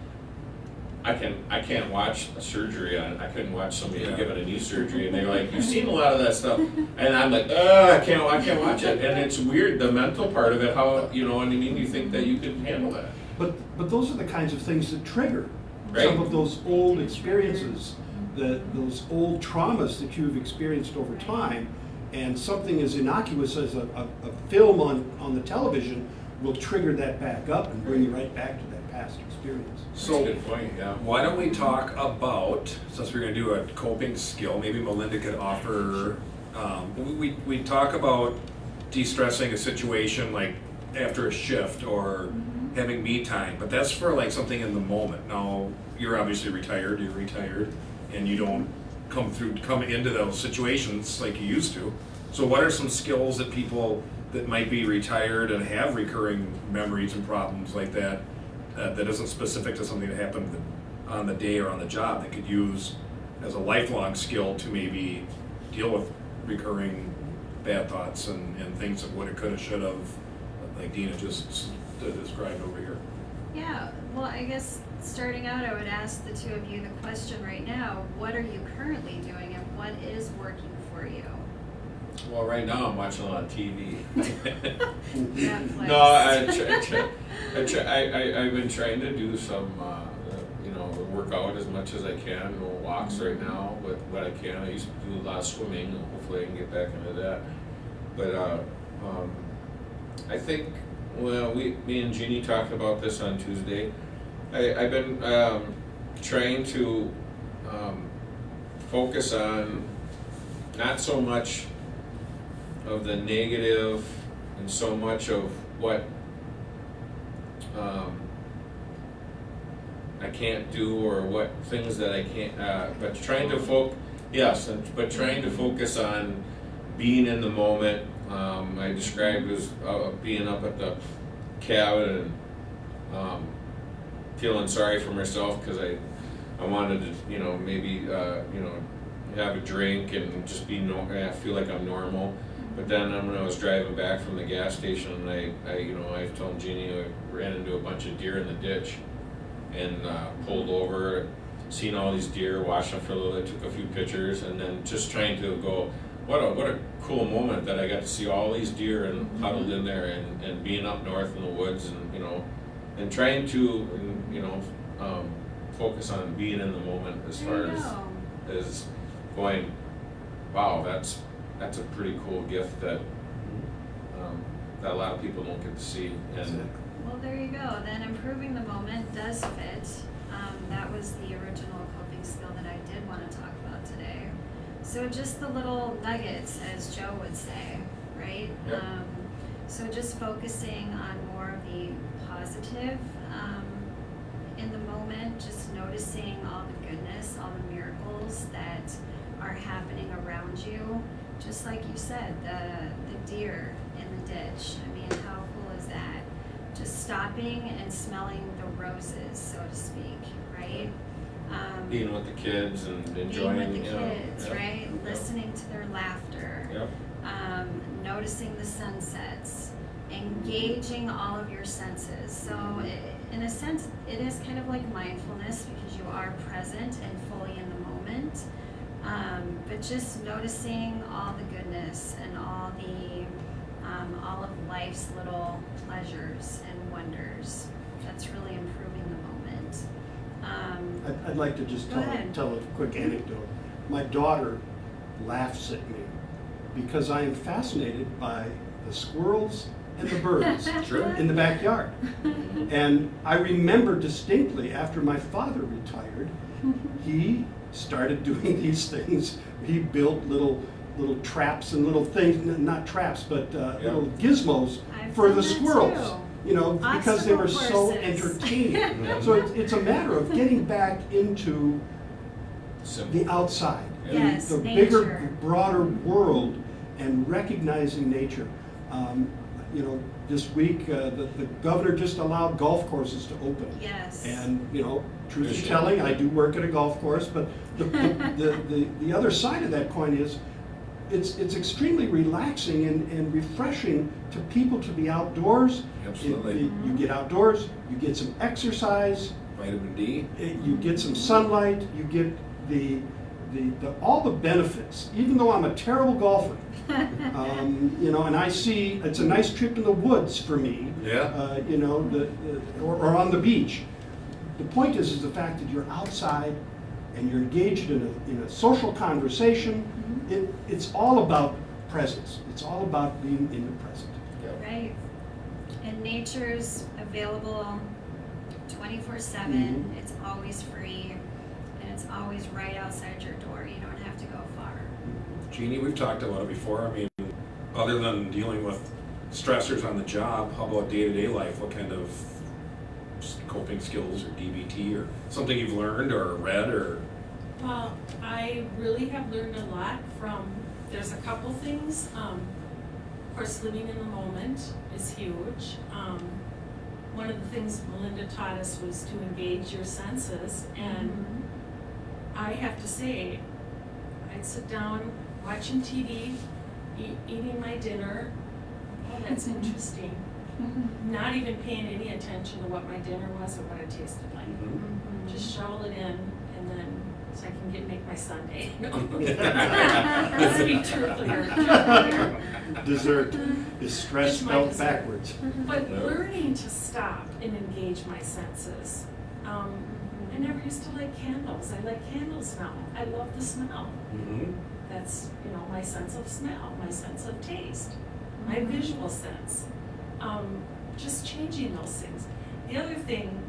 I can't watch a surgery on, I couldn't watch somebody given a knee surgery, and they're like, you've seen a lot of that stuff, and I'm like, I can't watch it, and it's weird, the mental part of it, how, you know, and I mean, you think that you can handle that. But those are the kinds of things that trigger Right. some of those old experiences, those old traumas that you've experienced over time, and something as innocuous as a film on the television will trigger that back up and bring you right back to that past experience. That's So- a good point, yeah. Why don't we talk about, since we're gonna do a coping skill, maybe Melinda could offer, we talk about de-stressing a situation like after a shift or having me time, but that's for like something in the moment. Now, you're obviously retired, and you don't come into those situations like you used to. So what are some skills that people that might be retired and have recurring memories and problems like that, that isn't specific to something that happened on the day or on the job, that could use as a lifelong skill to maybe deal with recurring bad thoughts and things of what it could have, should have, like Dina just described over here? Yeah, well, I guess starting out, I would ask the two of you the question right now, what are you currently doing and what is working for you? Well, right now I'm watching a lot of TV. Netflix. No, I've been trying to do some, you know, work out as much as I can, no walks right now, but what I can. I used to do a lot of swimming, and hopefully I can get back into that. But I think, well, me and Jeannie talked about this on Tuesday. I've been trying to focus on not so much of the negative and so much of what I can't do or what things that I can't, but trying to trying to focus on being in the moment. I described as being up at the cabin and feeling sorry for myself because I wanted to, you know, maybe you know, have a drink and just be feel like I'm normal. But then when I was driving back from the gas station, I told Jeannie I ran into a bunch of deer in the ditch and pulled over, seen all these deer, watched them for a little bit, took a few pictures, and then just trying to go, what a cool moment that I got to see all these deer and huddled in there and being up north in the woods and, you know, and trying to, you know, focus on being in the moment as far as going, wow, that's a pretty cool gift that that a lot of people don't get to see. And Well, there you go. Then improving the moment does fit. That was the original coping skill that I did want to talk about today. So just the little nuggets, as Joe would say, right? Yep. So just focusing on more of the positive in the moment, just noticing all the goodness, all the miracles that are happening around you. Just like you said, the deer in the ditch. I mean, how cool is that? Just stopping and smelling the roses, so to speak, right? being with the kids and enjoying, being with the you know, kids, yeah, right? yeah. Listening to their laughter. Yep. Noticing the sunsets, engaging all of your senses. So in a sense, it is kind of like mindfulness because you are present and fully in the moment. But just noticing all the goodness and all of life's little pleasures and wonders. That's really improving the moment. I'd like to just Go ahead. tell a quick anecdote. My daughter laughs at me because I am fascinated by the squirrels and the birds Sure. in the backyard. And I remember distinctly after my father retired, he started doing these things. He built little traps and little things, not traps, but little gizmos I've for done the that squirrels. too. You know, because they were Obstacle so courses. entertaining. So it's a matter of getting back into Simple. the outside, Yes, the nature. bigger, broader world, and recognizing nature. You know, this week the governor just allowed golf courses to open. Yes. And you know, truth Good is shit. telling, I do work at a golf course, but the other side of that coin is it's extremely relaxing and refreshing to people to be outdoors. Absolutely. You get outdoors, you get some exercise, Vitamin D. you get some sunlight, you get all the benefits. Even though I'm a terrible golfer, you know, and I see it's a nice trip in the woods for me. Yeah. You know, or on the beach. The point is the fact that you're outside and you're engaged in a social conversation. It's all about presence. It's all about being in the present. Right. And nature's available 24/7. Mhm. It's always free, and it's always right outside your door. You don't have to go far. Jeannie, we've talked about it before. I mean, other than dealing with stressors on the job, how about day-to-day life? What kind of coping skills or DBT or something you've learned or read or? Well, I really have learned a lot from, there's a couple things. Of course, living in the moment is huge. One of the things Melinda taught us was to engage your senses, and I have to say, I'd sit down watching TV, eating my dinner. Oh, that's interesting. Not even paying any attention to what my dinner was or what it tasted like. Just shovel it in, and then so I can make my Sunday. Let's be truthful. Dessert is stress It's my spelled dessert. backwards. But learning to stop and engage my senses. I never used to like candles. I like candles now. I love the smell. That's, you know, my sense of smell, my sense of taste, my visual sense. Just changing those things. The other thing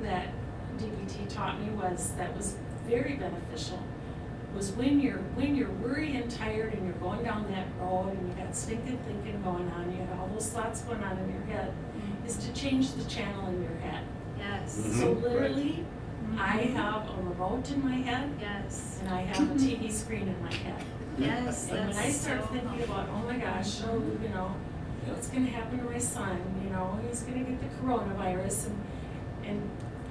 that DBT taught me was very beneficial was when you're worried and tired and you're going down that road and you got stinking thinking going on, you have all those thoughts going on in your head, is to change the channel in your head. Yes. So literally, I have a remote in my head Yes. and I have a TV screen in my head. Yes. And when I That's start so thinking helpful. about, oh my gosh, you know, what's gonna happen to my son, you know, he's gonna get the coronavirus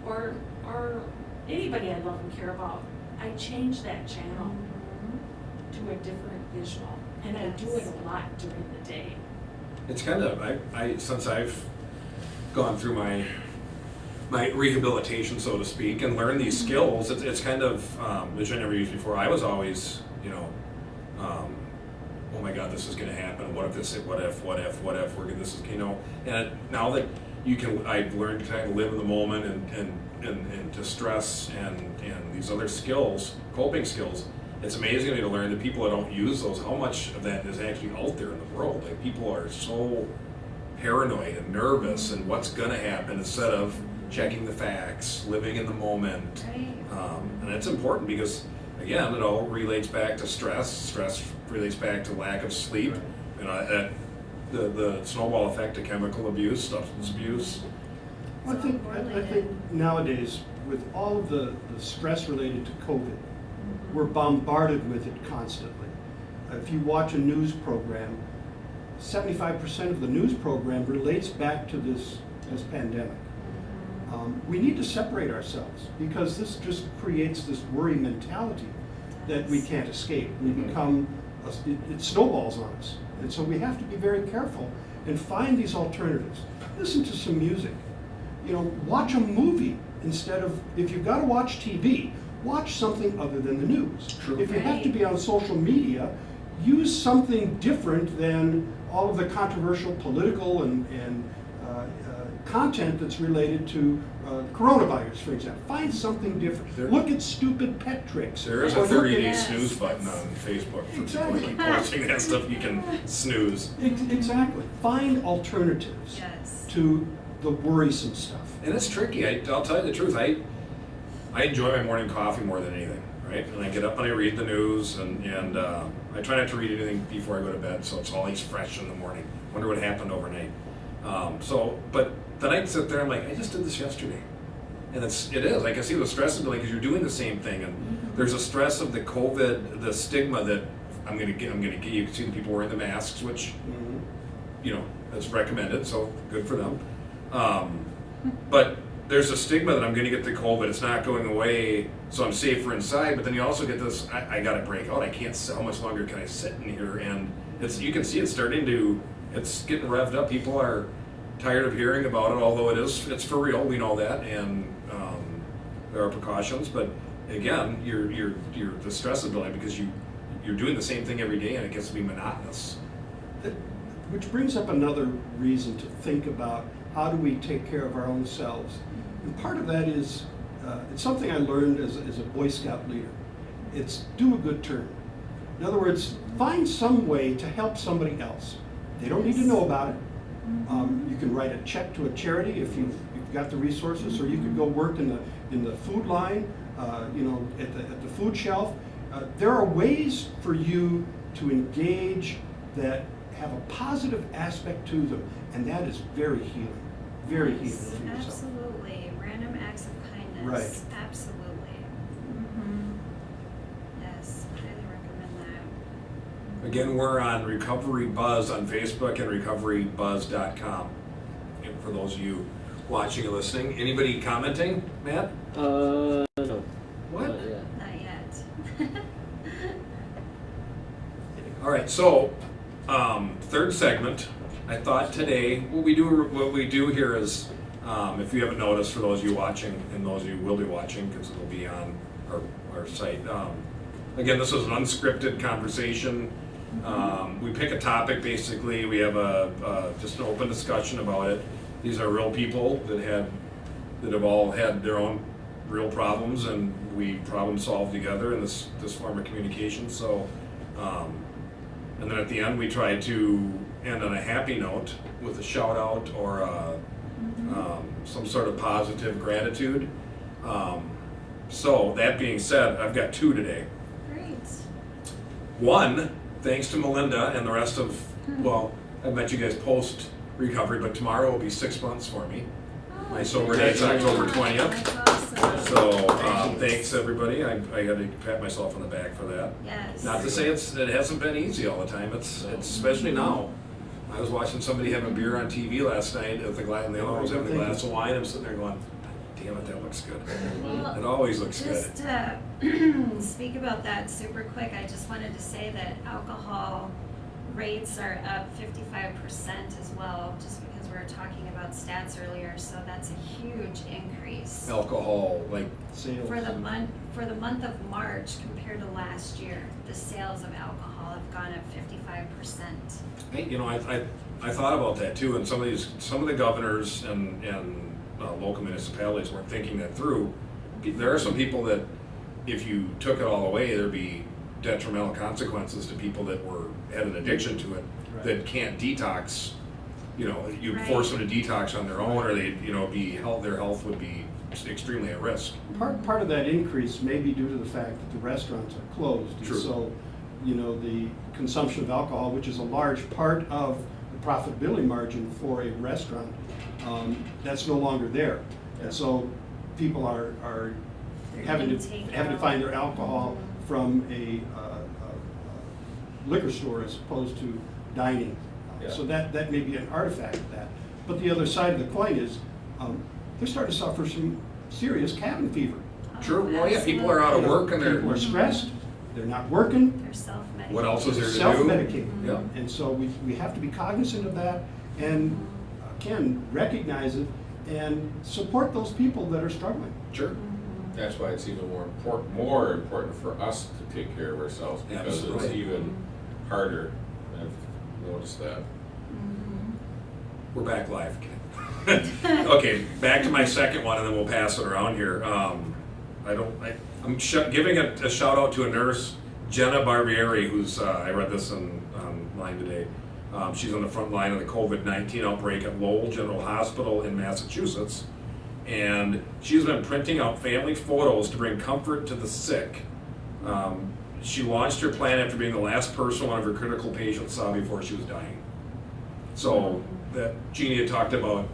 or anybody I love and care about, I change that channel to a different visual. And I do it a lot during the day. It's kind of, I since I've gone through my rehabilitation, so to speak, and learned these skills, it's kind of, which I never used before. I was always, you know, oh my God, this is going to happen. What if this? What if? We're gonna, this is, you know. And now that I've learned to kind of live in the moment and to stress and these other skills, coping skills. It's amazing to me to learn that people that don't use those, how much of that is actually out there in the world. Like people are so paranoid and nervous and what's going to happen instead of checking the facts, living in the moment. Right. And it's important because, again, it all relates back to stress. Stress relates back to lack of sleep. You know, the snowball effect of chemical abuse, substance abuse. I think nowadays, with all of the stress related to COVID, we're bombarded with it constantly. If you watch a news program, 75% of the news program relates back to this pandemic. We need to separate ourselves because this just creates this worry mentality that we can't escape. We become, it snowballs on us. And so we have to be very careful and find these alternatives. Listen to some music. You know, watch a movie instead of, if you've got to watch TV, watch something other than the news. True. If you have to be on social media, use something different than all of the controversial political and content that's related to coronavirus, for example. Find something different. There- Look at stupid pet tricks. There is Or a look 30-day at- Yes. snooze button on Facebook. For people Exactly. who keep posting that stuff, you can snooze. Exactly. Find alternatives Yes. to the worrisome stuff. And it's tricky. I'll tell you the truth. I enjoy my morning coffee more than anything, right? And I get up and I read the news, and I try not to read anything before I go to bed, so it's always fresh in the morning. Wonder what happened overnight. But then I sit there. I'm like, I just did this yesterday, and it is. I can see the stress of it because you're doing the same thing, and there's a stress of the COVID, the stigma that I'm gonna get. You can see the people wearing the masks, which that's recommended, so good for them. But there's a stigma that I'm going to get the COVID. It's not going away, so I'm safer inside. But then you also get this: I got to break out. I can't. How much longer can I sit in here? And you can see it's starting to. It's getting revved up. People are tired of hearing about it, although it's for real. We know that, and there are precautions. But again, you're the stress is building because you're doing the same thing every day, and it gets to be monotonous. Which brings up another reason to think about how do we take care of our own selves. And part of that is, it's something I learned as a Boy Scout leader. It's do a good turn. In other words, find some way to help somebody else. They don't need to know about it. You can write a check to a charity if you've got the resources, or you could go work in the food line, at the food shelf. There are ways for you to engage that have a positive aspect to them, and that is very healing, very healing Yes, for yourself. absolutely. Random acts of kindness. Right. Absolutely. Yes, highly recommend that. Again, we're on Recovery Buzz on Facebook and recoverybuzz.com. And for those of you watching and listening, anybody commenting, Matt? No. What? Not yet. Not yet. All right, so third segment. I thought today what we do here is, if you haven't noticed, for those of you watching and those of you who will be watching, because it'll be on our site. Again, this is an unscripted conversation. We pick a topic. Basically, we have just an open discussion about it. These are real people that have all had their own real problems, and we problem solve together in this form of communication. So. And then at the end, we try to end on a happy note with a shout out or some sort of positive gratitude. So that being said, I've got two today. Great. One, thanks to Melinda and the rest of, I met you guys post recovery, but tomorrow will be 6 months for me. My sober date's October 20th. That's awesome. So thanks everybody. I got to pat myself on the back for that. Yes. Not to say it hasn't been easy all the time. It's especially now. I was watching somebody have a beer on TV last night at the glass, and the other one was having a glass of wine. I'm sitting there going, "Damn it, that looks good." Well, It always looks good. just to speak about that super quick, I just wanted to say that alcohol rates are up 55% as well, just because we were talking about stats earlier, so that's a huge increase. Alcohol, like Sales. For the month of March compared to last year, the sales of alcohol have gone up 55%. I thought about that too, and some of the governors and local municipalities weren't thinking that through. There are some people that, if you took it all away, there'd be detrimental consequences to people that had an addiction to it, Right. that can't detox. You Right. force them to detox on their own, or their health would be extremely at risk. Part of that increase may be due to the fact that the restaurants are closed. And True. so, the consumption of alcohol, which is a large part of the profitability margin for a restaurant, that's no longer there. And so people are They're having getting to takeout. find their alcohol from a liquor store as opposed to dining. Yeah. So that may be an artifact of that. But the other side of the coin is, they're starting to suffer some serious cabin fever. True. Well, yeah, people are out of work and People are they're. stressed, they're not working, They're self-medicating. What else is there to do? self-medicating. Yeah. And so we have to be cognizant of that and, again, recognize it and support those people that are struggling. Sure. That's why it's even more important for us to take care of ourselves, because it's Absolutely. even harder. I've noticed that. Mhm. We're back live again. Okay, back to my second one, and then we'll pass it around here. I'm giving a shout out to a nurse, Jenna Barbieri, who's, I read this online today. She's on the front line of the COVID-19 outbreak at Lowell General Hospital in Massachusetts. And she's been printing out family photos to bring comfort to the sick. She launched her plan after being the last person one of her critical patients saw before she was dying. So that Jeannie had talked about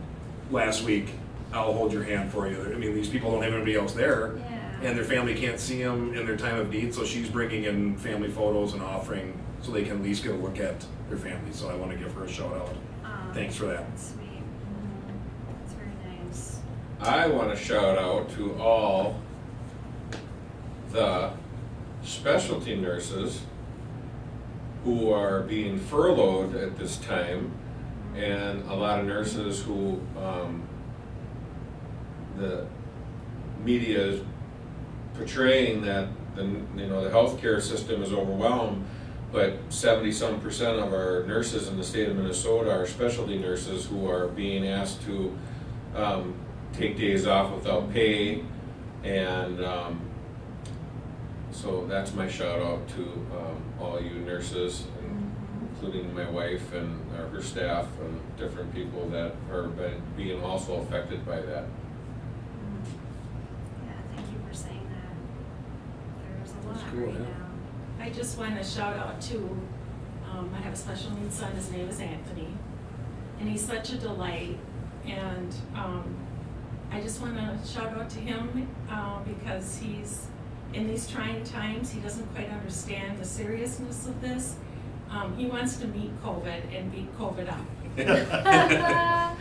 last week, I'll hold your hand for you. I mean, these people don't have anybody else there, Yeah. and their family can't see them in their time of need, so she's bringing in family photos and offering so they can at least get a look at their family. So I want to give her a shout out. Thanks for that. That's sweet. That's very nice. I want to shout out to all the specialty nurses who are being furloughed at this time, and a lot of nurses who the media is portraying that the healthcare system is overwhelmed, but 70-some% of our nurses in the state of Minnesota are specialty nurses who are being asked to take days off without pay, and so that's my shout out to all you nurses, including my wife and her staff and different people that are being also affected by that. Yeah, thank you for saying that. There's a lot That's cool, right yeah. now. I just want to shout out to, I have a special needs son, his name is Anthony, and he's such a delight, and I just want to shout out to him because he's, in these trying times, he doesn't quite understand the seriousness of this. He wants to meet COVID and beat COVID up.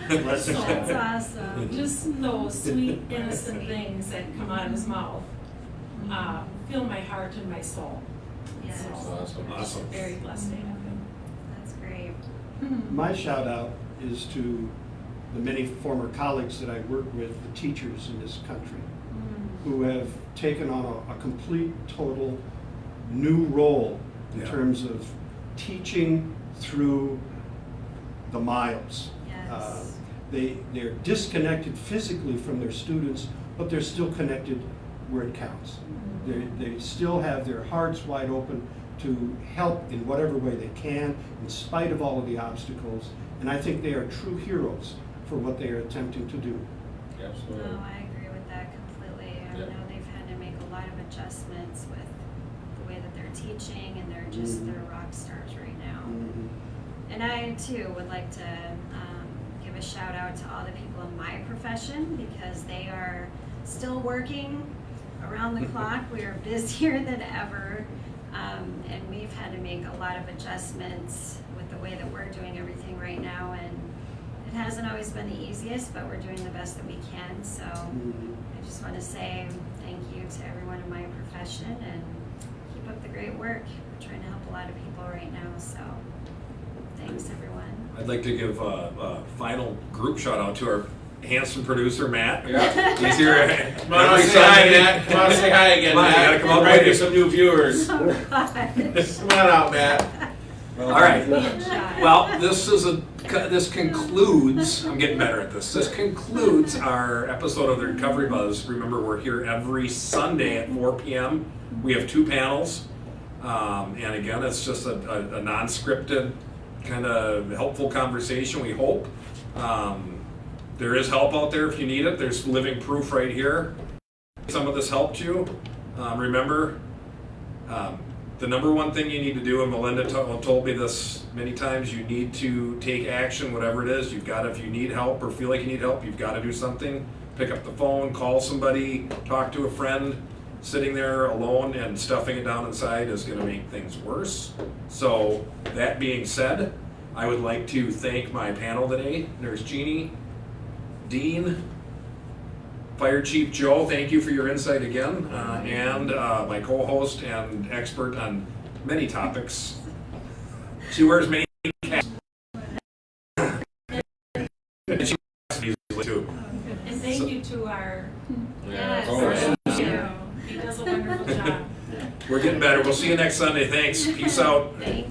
Bless his So- heart. That's awesome. Just those sweet, innocent things that come out of his mouth fill my heart and my soul. Yes, So, Awesome. Awesome. very blessed to have him. that's great. My shout out is to the many former colleagues that I work with, the teachers in this country, who have taken on a complete, total new role in Yeah. terms of teaching through the miles. Yes. They're disconnected physically from their students, but they're still connected where it counts. They still have their hearts wide open to help in whatever way they can, in spite of all of the obstacles. And I think they are true heroes for what they are attempting to do. Absolutely. No, I agree with that completely. I Yeah. know they've had to make a lot of adjustments with the way that they're teaching, and they're just, they're rock stars right now. And I too would like to give a shout out to all the people in my profession, because they are still working around the clock. We are busier than ever, and we've had to make a lot of adjustments with the way that we're doing everything right now, and it hasn't always been the easiest, but we're doing the best that we can. So I just want to say thank you to everyone in my profession, and keep up the great work. We're trying to help a lot of people right now, so thanks everyone. I'd like to give a final group shout out to our handsome producer, Matt. Yeah. He's here. Come on, say hi, Matt. Come on, say hi again, Come on, you Matt. gotta come out Try to with get it. some new viewers. Oh gosh. Come on out, Matt. All right. Good job. Well, this concludes, I'm getting better at this. This concludes our episode of the Recovery Buzz. Remember, we're here every Sunday at 4 p.m. We have 2 panels. And again, it's just a non-scripted, kind of helpful conversation, we hope. There is help out there if you need it. There's living proof right here. Some of this helped you. Remember, the number one thing you need to do, and Melinda told me this many times, you need to take action, whatever it is. You've got to, if you need help or feel like you need help, you've got to do something. Pick up the phone, call somebody, talk to a friend. Sitting there alone and stuffing it down inside is going to make things worse. So that being said, I would like to thank my panel today, Nurse Jeannie, Dean, Fire Chief Joe, thank you for your insight again, and my co-host and expert on many topics. She wears many hats. And she easily too. And thank you to our, Yes, Oh, yeah. thank you. he does a wonderful job. We're getting better. We'll see you next Sunday. Thanks. Peace out. Thank